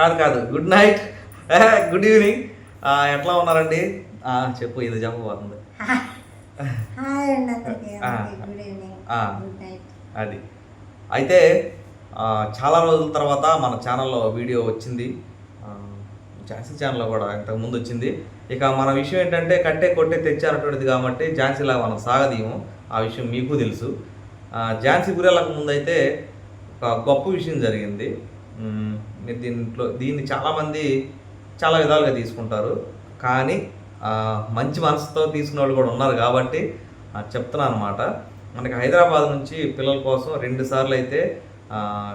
కాదు కాదు, good night, good evening. ఎట్లా ఉన్నారండి? చెప్పు, ఇది చెప్పబోతుంది. అది అయితే చాలా రోజుల తర్వాత మన ఛానల్లో వీడియో వచ్చింది. ఝాన్సీ ఛానల్లో కూడా ఇంతకుముందు వచ్చింది. ఇక మన విషయం ఏంటంటే కట్టే కొట్టే తెచ్చారటువంటిది కాబట్టి ఝాన్సీలా మనం సాగదీయము. ఆ విషయం మీకు తెలుసు. ఝాన్సీ గురెళ్ళకు ముందైతే ఒక గొప్ప విషయం జరిగింది. మీరు దీన్ని చాలామంది చాలా విధాలుగా తీసుకుంటారు, కానీ మంచి మనసుతో తీసుకునే వాళ్ళు కూడా ఉన్నారు కాబట్టి చెప్తున్నాను అనమాట. మనకి హైదరాబాద్ నుంచి పిల్లల కోసం 2 సార్లు అయితే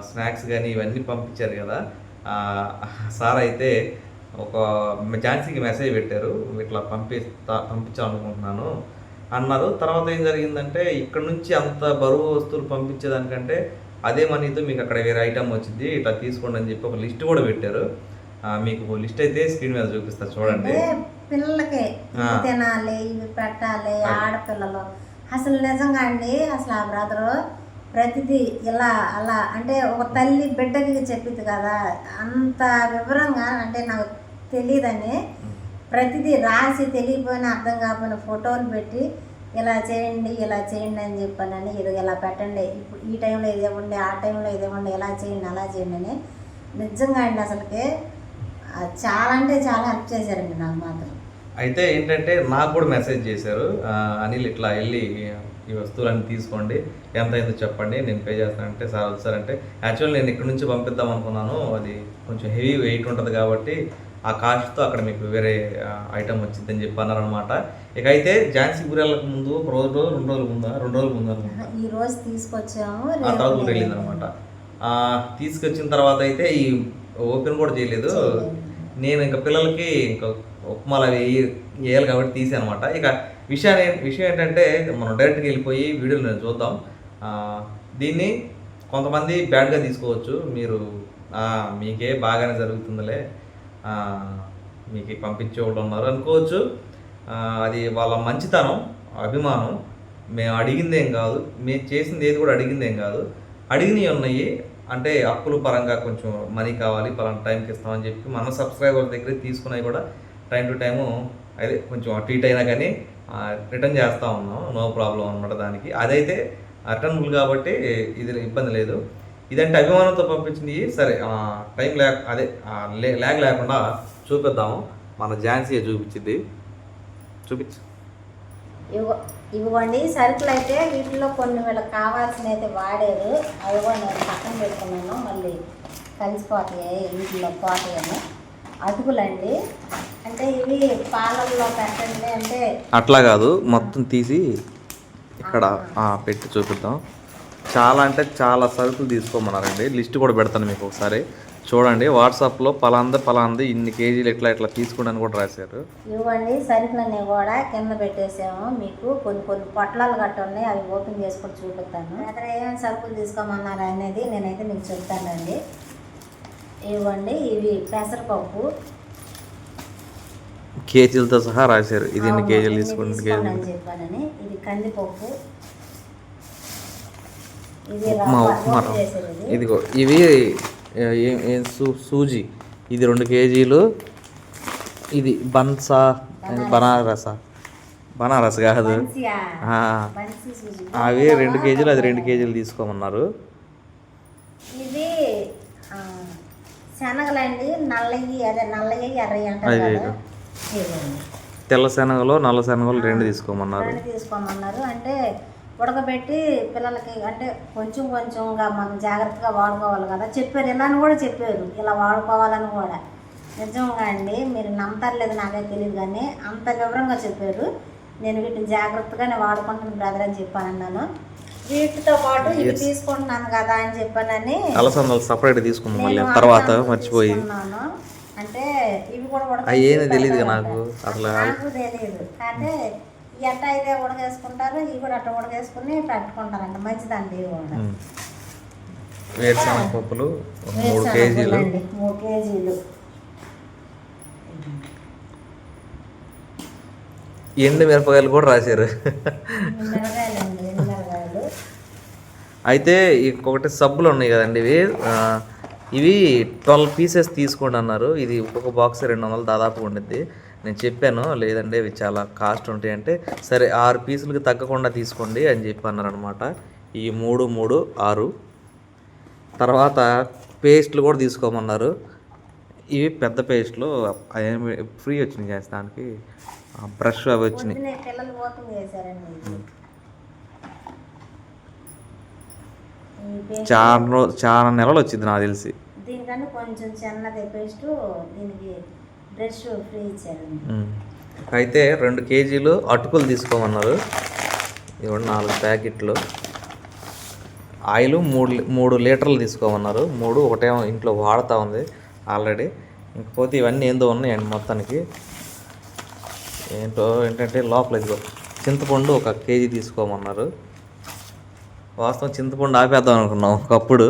స్నాక్స్ కానీ ఇవన్నీ పంపించారు కదా. సార్ అయితే ఒక ఝాన్సీకి మెసేజ్ పెట్టారు, ఇట్లా పంపించాలనుకుంటున్నాను అన్నారు. తర్వాత ఏం జరిగిందంటే ఇక్కడ నుంచి అంత బరువు వస్తువులు పంపించేదానికంటే అదే మనీతో మీకు అక్కడ వేరే ఐటమ్ వచ్చింది, ఇట్లా తీసుకోండి అని చెప్పి ఒక లిస్ట్ కూడా పెట్టారు. మీకు లిస్ట్ అయితే స్క్రీన్ మీద చూపిస్తా చూడండి. పిల్లలకి తినాలి, ఇవి పెట్టాలి, ఆడపిల్లలు అసలు నిజంగా అండి. అసలు ఆ బ్రదరు ప్రతిదీ ఇలా అలా అంటే ఒక తల్లి బిడ్డకి చెప్పింది కదా, అంత వివరంగా అంటే నాకు తెలియదని ప్రతిదీ రాసి తెలియపోయినా అర్థం కాకపోయినా ఫోటోలు పెట్టి ఇలా చేయండి ఇలా చేయండి అని చెప్పానని, ఇది ఇలా పెట్టండి, ఇప్పుడు ఈ టైంలో ఇది ఇవ్వండి, ఆ టైంలో ఇది ఇవ్వండి, ఇలా చేయండి అలా చేయండి అని నిజంగా అండి అసలుకి చాలా అంటే చాలా హెల్ప్ చేశారండి నాకు మాత్రం. అయితే ఏంటంటే నాకు కూడా మెసేజ్ చేశారు, అనిల్ ఇట్లా వెళ్ళి ఈ వస్తువులన్నీ తీసుకోండి, ఎంత అయిందో చెప్పండి, నేను పే చేస్తానంటే సార్ వచ్చారంటే యాక్చువల్ నేను ఇక్కడ నుంచి పంపిద్దాం అనుకున్నాను, అది కొంచెం హెవీ వెయిట్ ఉంటుంది కాబట్టి ఆ కాస్ట్తో అక్కడ మీకు వేరే ఐటమ్ వచ్చిందని చెప్పి అన్నారనమాట. ఇక అయితే ఝాన్సీ గురెళ్ళకు ముందు ఒక రోజు 2 రోజుల ముందు అనుకుంటా ఈ రోజు తీసుకొచ్చాము, ఆ తర్వాత ఊరు వెళ్ళింది అనమాట. తీసుకొచ్చిన తర్వాత అయితే ఈ ఓపెన్ కూడా చేయలేదు. నేను ఇంకా పిల్లలకి ఇంకా ఉప్మాలు అవి వేయాలి కాబట్టి తీసాను అనమాట. ఇక విషయం ఏంటంటే మనం డైరెక్ట్గా వెళ్ళిపోయి వీడియోలు నేను చూద్దాం. దీన్ని కొంతమంది బ్యాడ్గా తీసుకోవచ్చు, మీరు మీకే బాగానే జరుగుతుందిలే, మీకు పంపించే వాళ్ళు ఉన్నారు అనుకోవచ్చు. అది వాళ్ళ మంచితనం, అభిమానం. మేము అడిగిందేం కాదు, మేము చేసింది ఏది కూడా అడిగిందేం కాదు. అడిగినవి ఉన్నాయి అంటే అప్పుల పరంగా కొంచెం మనీ కావాలి, పలానా టైంకి ఇస్తామని చెప్పి మన సబ్స్క్రైబర్ దగ్గర తీసుకున్నవి కూడా టైం టు టైము అదే కొంచెం అటు ఇటు అయినా కానీ రిటర్న్ చేస్తూ ఉన్నాం, నో ప్రాబ్లం అనమాట. దానికి అదైతే రిటర్నబుల్ కాబట్టి ఇది ఇబ్బంది లేదు. ఇదంటే అభిమానంతో పంపించింది. సరే టైం ల్యాగ్ లేకుండా చూపిద్దాము. మన ఝాన్సీ చూపించింది, చూపించు. ఇవ్వండి సరుకులు అయితే వీటిలో కొన్ని వీళ్ళకి కావాల్సినవి అయితే వాడారు, అవి కూడా నేను పక్కన పెట్టుకున్నాను, మళ్ళీ కలిసిపోతాయి వీటిలో పోతాయని. అటుకులండి, అంటే ఇవి పాలల్లో పెట్టండి అంటే అట్లా కాదు, మొత్తం తీసి ఇక్కడ పెట్టి చూపిద్దాం. చాలా అంటే చాలా సరుకులు తీసుకోమన్నారండి, లిస్ట్ కూడా పెడతాను మీకు ఒకసారి చూడండి. వాట్సాప్లో పలాంది ఇన్ని కేజీలు ఇట్లా తీసుకోవడానికి కూడా రాశారు. ఇవ్వండి సరుకులన్నీ కూడా కింద పెట్టేసాము. మీకు కొన్ని పొట్లాలు గట్ట ఉన్నాయి, అవి ఓపెన్ చేసుకొని చూపిస్తాను. అక్కడ ఏమేమి సరుకులు తీసుకోమన్నారు అనేది నేనైతే మీకు చెప్తానండి. ఇవ్వండి, ఇవి పెసరపప్పు కేజీలతో సహా రాశారు, ఇది ఎన్ని కేజీలు తీసుకోండి అని చెప్పానని. ఇది కందిపప్పు, ఇదిగో ఇవి సూజీ, ఇది 2 కేజీలు. ఇది బనారస్ కాదు, అవి 2 కేజీలు, అది 2 కేజీలు తీసుకోమన్నారు. ఇది శనగలండి, నల్లయ్యి ఎర్రయ్యి అంటారు. తెల్ల శనగలు నల్ల శనగలు 2 తీసుకోమన్నారు. అంటే ఉడకబెట్టి పిల్లలకి అంటే కొంచెంగా మనం జాగ్రత్తగా వాడుకోవాలి కదా చెప్పారు. ఇలా కూడా చెప్పారు, ఇలా వాడుకోవాలని కూడా. నిజంగా అండి మీరు నమ్మతారు నాకైతే తెలియదు, కానీ అంత వివరంగా చెప్పారు. నేను వీటిని జాగ్రత్తగానే వాడుకుంటాను బ్రదర్ అని చెప్పాను అన్నాను. వీటితో పాటు ఇవి తీసుకుంటున్నాను కదా అని చెప్పానని అలసందలు సపరేట్ తీసుకున్నాను తర్వాత మర్చిపోయి. అంటే ఇవి కూడా తెలియదు నాకు అసలు, నాకు తెలియదు. అంటే ఎట్ట అయితే ఉడకేసుకుంటారు, ఇవి కూడా అట్ట ఉడకేసుకుని పెట్టుకుంటారంట, మంచిదండి. ఇవి కూడా వేరుశనగ పప్పులు 3 కేజీలు, 3 కేజీలు. ఎండు మిరపకాయలు కూడా రాశారు. అయితే ఇంకొకటి సబ్బులు ఉన్నాయి కదండి, ఇవి ఇవి 12 పీసెస్ తీసుకోండి అన్నారు. ఇది ఒక్కొక్క బాక్స్ 200 దాదాపు ఉండిద్ది. నేను చెప్పాను లేదండి ఇవి చాలా కాస్ట్ ఉంటాయి అంటే, సరే 6 పీసులకి తగ్గకుండా తీసుకోండి అని చెప్పి అన్నారనమాట. ఈ 3, 3, 6. తర్వాత పేస్ట్లు కూడా తీసుకోమన్నారు. ఇవి పెద్ద పేస్ట్లు అవి ఫ్రీ వచ్చినాయి చేస్తానికి, బ్రష్ అవి వచ్చినాయి. పిల్లలు ఓపెన్ చేశారండి. చాలా నెలలు వచ్చింది నాకు తెలిసి. దీనికన్నా కొంచెం చిన్నది పేస్ట్, దీనికి బ్రష్ ఫ్రీ ఇచ్చారండి. అయితే 2 కేజీలు అటుకులు తీసుకోమన్నారు. ఇవ్వండి 4 ప్యాకెట్లు. ఆయిల్ 3 లీటర్లు తీసుకోమన్నారు. 3 ఒకటేమో ఇంట్లో వాడుతూ ఉంది ఆల్రెడీ. ఇంకపోతే ఇవన్నీ ఏందో ఉన్నాయండి మొత్తానికి. ఏంటంటే లోపల ఇదిగో చింతపండు 1 కేజీ తీసుకోమన్నారు. వాస్తవం చింతపండు ఆపేద్దాం అనుకున్నాం ఒకప్పుడు,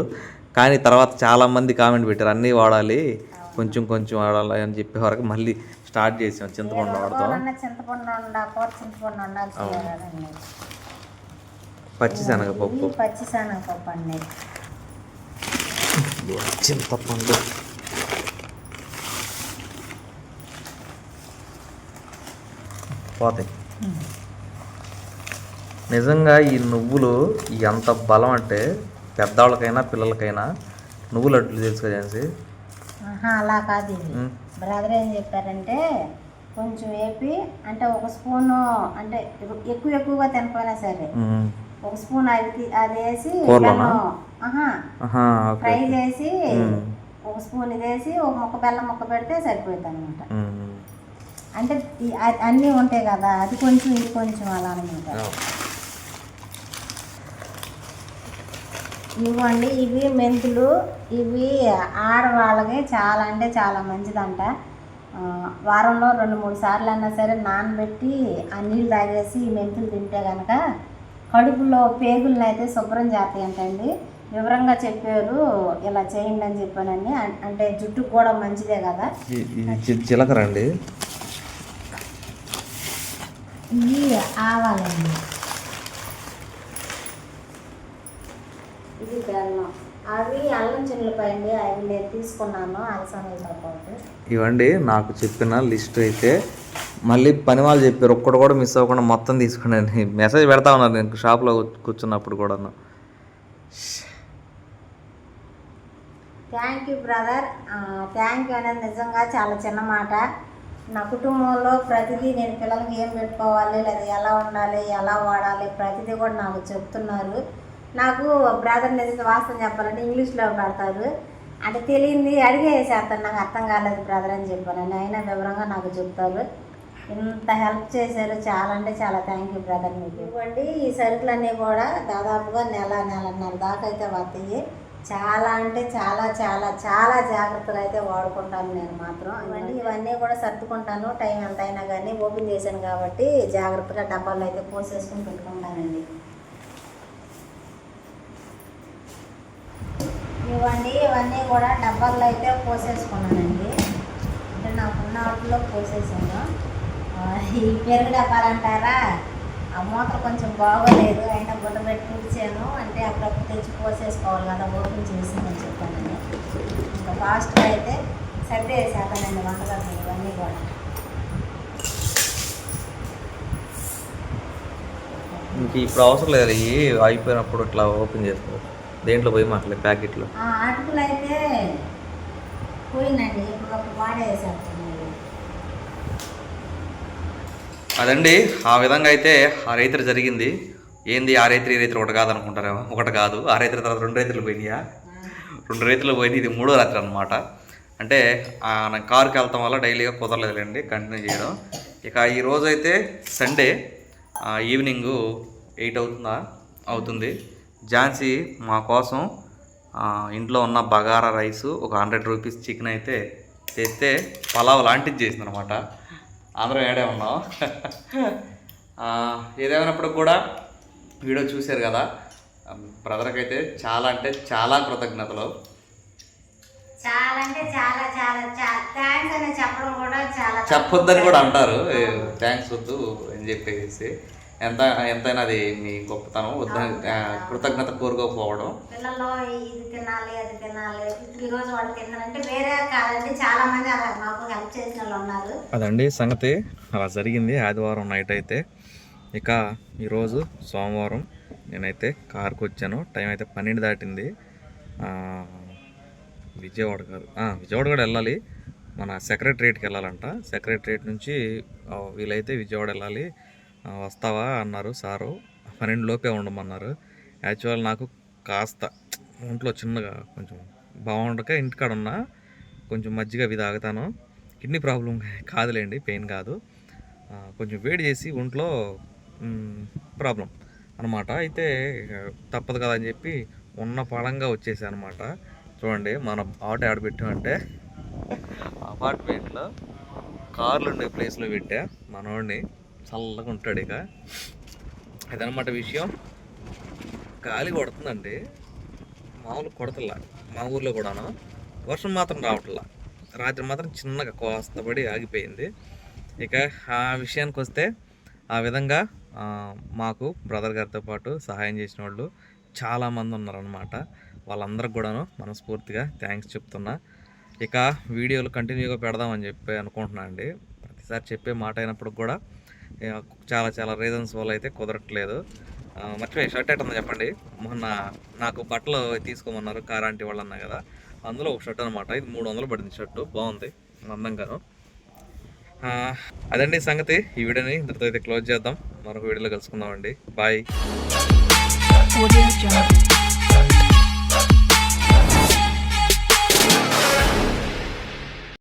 కానీ తర్వాత చాలామంది కామెంట్ పెట్టారు అన్నీ వాడాలి, కొంచెం కొంచెం వాడాలి అని చెప్పే వరకు మళ్ళీ స్టార్ట్ చేసాం చింతపండు వాడతాం. పచ్చిశనగపప్పు అండి, చింతపండు, పోతాయి. నిజంగా ఈ నువ్వులు ఎంత బలం అంటే పెద్దవాళ్ళకైనా పిల్లలకైనా నువ్వులు అడ్లు తెలుసు కదా. అలా కాదు, బ్రదర్ ఏం చెప్పారంటే కొంచెం వేపి అంటే 1 స్పూను, అంటే ఎక్కువగా తినపోయినా సరే 1 స్పూన్ అది వేసి ఫ్రై చేసి 1 స్పూన్ ఇది వేసి 1 ముక్క బెల్లం ముక్క పెడితే సరిపోతుంది అనమాట. అంటే అన్నీ ఉంటాయి కదా, అది కొంచెం ఇది కొంచెం అలా అనమాట. ఇవ్వండి, ఇవి మెంతులు. ఇవి ఆడవాళ్ళకి చాలా అంటే చాలా మంచిదంట. వారంలో 2-3 సార్లు అయినా సరే నానబెట్టి ఆ నీళ్ళు తాగేసి ఈ మెంతులు తింటే కనుక కడుపులో పేగులను అయితే శుభ్రం చేస్తాయంటండి. వివరంగా చెప్పారు, ఇలా చేయండి అని చెప్పానండి. అంటే జుట్టుకు కూడా మంచిదే కదా. జీలకర్ర అండి, ఇవి ఆవాలండి, ఇది బెల్లం, అవి అల్లం చిల్లిపాయ అండి, అవి నేను తీసుకున్నాను అలసందలతో పాటు. ఇవ్వండి నాకు చెప్పిన లిస్ట్ అయితే మళ్ళీ పని వాళ్ళు చెప్పారు, ఒక్కడు కూడా మిస్ అవ్వకుండా మొత్తం తీసుకున్నాను. మెసేజ్ పెడతా ఉన్నారు నేను షాప్లో కూర్చున్నప్పుడు కూడా. Thank you brother. Thank you అనేది నిజంగా చాలా చిన్న మాట. నా కుటుంబంలో ప్రతిదీ నేను పిల్లలకి ఏం పెట్టుకోవాలి, లేదా ఎలా ఉండాలి, ఎలా వాడాలి, ప్రతిదీ కూడా నాకు చెప్తున్నారు. నాకు బ్రదర్ నిజంగా వాస్తవం చెప్పాలంటే ఇంగ్లీష్లో పెడతారు, అంటే తెలియంది అడిగేసేస్తాను, నాకు అర్థం కాలేదు బ్రదర్ అని చెప్పాను. అయినా వివరంగా నాకు చెప్తారు. ఇంత హెల్ప్ చేశారు, చాలా అంటే చాలా థ్యాంక్ యూ బ్రదర్ మీకు. ఇవ్వండి, ఈ సరుకులన్నీ కూడా దాదాపుగా నెలన్నర దాకా అయితే వస్తాయి. చాలా అంటే చాలా చాలా చాలా జాగ్రత్తగా అయితే వాడుకుంటాను నేను మాత్రం. ఇవన్నీ కూడా సర్దుకుంటాను, టైం ఎంత అయినా కానీ ఓపెన్ చేశాను కాబట్టి జాగ్రత్తగా డబ్బాల్లో అయితే పోసేసుకుని పెట్టుకుంటానండి. ఇవన్నీ కూడా డబ్బాల్లో అయితే పోసేసుకున్నానండి. అంటే నాకున్న వాటిలో పోసేసాను. ఈ పెరుగు డబ్బాలు అంటారా, ఆ మూత కొంచెం బాగోలేదు, అయినా గుడ్డ పెట్టి తుడిచాను. అంటే అప్పుడప్పుడు తెచ్చి పోసేసుకోవాలి కదా, ఓపెన్ చేసిందని చెప్పానండి. ఇంకా ఫాస్ట్గా అయితే సర్దేసేస్తానండి వంటగదులు ఇవన్నీ కూడా. ఇంక ఇప్పుడు అవసరం లేదు, ఇవి అయిపోయినప్పుడు ఇట్లా ఓపెన్ చేసుకోవచ్చు. దేంట్లో పోయి మాట్లేదు ప్యాకెట్లో. అటుకులు అయితే పోయిందండి, ఇప్పుడు వాడేసేస్తాను. అదండి, ఆ విధంగా అయితే ఆ రైతులు జరిగింది. ఏంది ఆ రైతులు ఈ రైతులు ఒకటి కాదనుకుంటారేమో, ఒకటి కాదు. ఆ రైతుల తర్వాత 2 రైతులు పోయినాయా, 2 రైతులు పోయినాయి. ఇది 3వ రాత్రి అనమాట. అంటే నాకు కారుకి వెళ్తాం వల్ల డైలీగా కుదరలేదులేండి కంటిన్యూ చేయడం. ఇక ఈరోజు అయితే సండే ఈవినింగ్ 8 అవుతుంది. ఝాన్సీ మా కోసం ఇంట్లో ఉన్న బగారా రైసు, ఒక 100 రూపీస్ చికెన్ అయితే తెస్తే పలావ్ లాంటిది చేసింది అనమాట. అందరం ఏడే ఉన్నాం. ఏదేమైనప్పుడు కూడా వీడియో చూశారు కదా, బ్రదర్కి అయితే చాలా అంటే చాలా కృతజ్ఞతలు. చాలా అంటే చాలా చాలా థ్యాంక్స్ అని చెప్పడం కూడా చాలా చెప్పొద్దని కూడా అంటారు, థ్యాంక్స్ వద్దు అని చెప్పేసి. ఎంతైనా అది మీ గొప్పతనం కృతజ్ఞత కోరుకోకపోవడం. పిల్లల్లో ఇది తినాలి అది తినాలి ఈరోజు వాళ్ళు తిన్నారంటే వేరే కాదండి, చాలా మంది అలా మాకు హెల్ప్ చేసిన వాళ్ళు ఉన్నారు. అదండి సంగతి, అలా జరిగింది ఆదివారం నైట్ అయితే. ఇక ఈరోజు సోమవారం నేనైతే కారుకు వచ్చాను. టైం అయితే 12 దాటింది. విజయవాడ కాదు, విజయవాడ కూడా వెళ్ళాలి, మన సెక్రటరియట్కి వెళ్ళాలంట. సెక్రటరియట్ నుంచి వీలైతే విజయవాడ వెళ్ళాలి, వస్తావా అన్నారు సారు. 12 లోపే ఉండమన్నారు. యాక్చువల్ నాకు కాస్త ఒంట్లో చిన్నగా కొంచెం బాగుండక ఇంటికాడ ఉన్నా, కొంచెం మజ్జిగ అవి తాగుతాను. కిడ్నీ ప్రాబ్లం కాదులేండి, పెయిన్ కాదు, కొంచెం వేడి చేసి ఒంట్లో ప్రాబ్లం అనమాట. అయితే తప్పదు కదా అని చెప్పి ఉన్న పళంగా వచ్చేసాను అనమాట. చూడండి మన ఆటో ఆడ పెట్టామంటే అపార్ట్మెంట్లో కార్లు ఉండే ప్లేస్లో పెట్టా. మనోడిని చల్లగా ఉంటాడు. ఇక అదనమాట విషయం. గాలి కొడుతుందండి, మామూలు కొడతల్లా మా ఊర్లో కూడాను. వర్షం మాత్రం రావట్లా, రాత్రి మాత్రం చిన్నగా కోస్తపడి ఆగిపోయింది. ఇక ఆ విషయానికి వస్తే ఆ విధంగా మాకు బ్రదర్ గారితో పాటు సహాయం చేసిన వాళ్ళు చాలామంది ఉన్నారనమాట. వాళ్ళందరికి కూడాను మనస్ఫూర్తిగా థ్యాంక్స్ చెప్తున్నా. ఇక వీడియోలు కంటిన్యూగా పెడదామని చెప్పి అనుకుంటున్నా అండి. ప్రతిసారి చెప్పే మాట అయినప్పుడు కూడా చాలా రీజన్స్ వల్ల అయితే కుదరట్లేదు. మర్చిపోయి షర్ట్ ఎట్టుందో చెప్పండి. మొన్న నాకు బట్టలు తీసుకోమన్నారు కారాంటి వాళ్ళు అన్నా కదా, అందులో ఒక షర్ట్ అనమాట. ఇది 300 పడింది షర్టు, బాగుంది అందంగాను. అదండి సంగతి. ఈ వీడియోని ఇంతతో అయితే క్లోజ్ చేద్దాం, మరొక వీడియోలో కలుసుకుందామండి. బాయ్.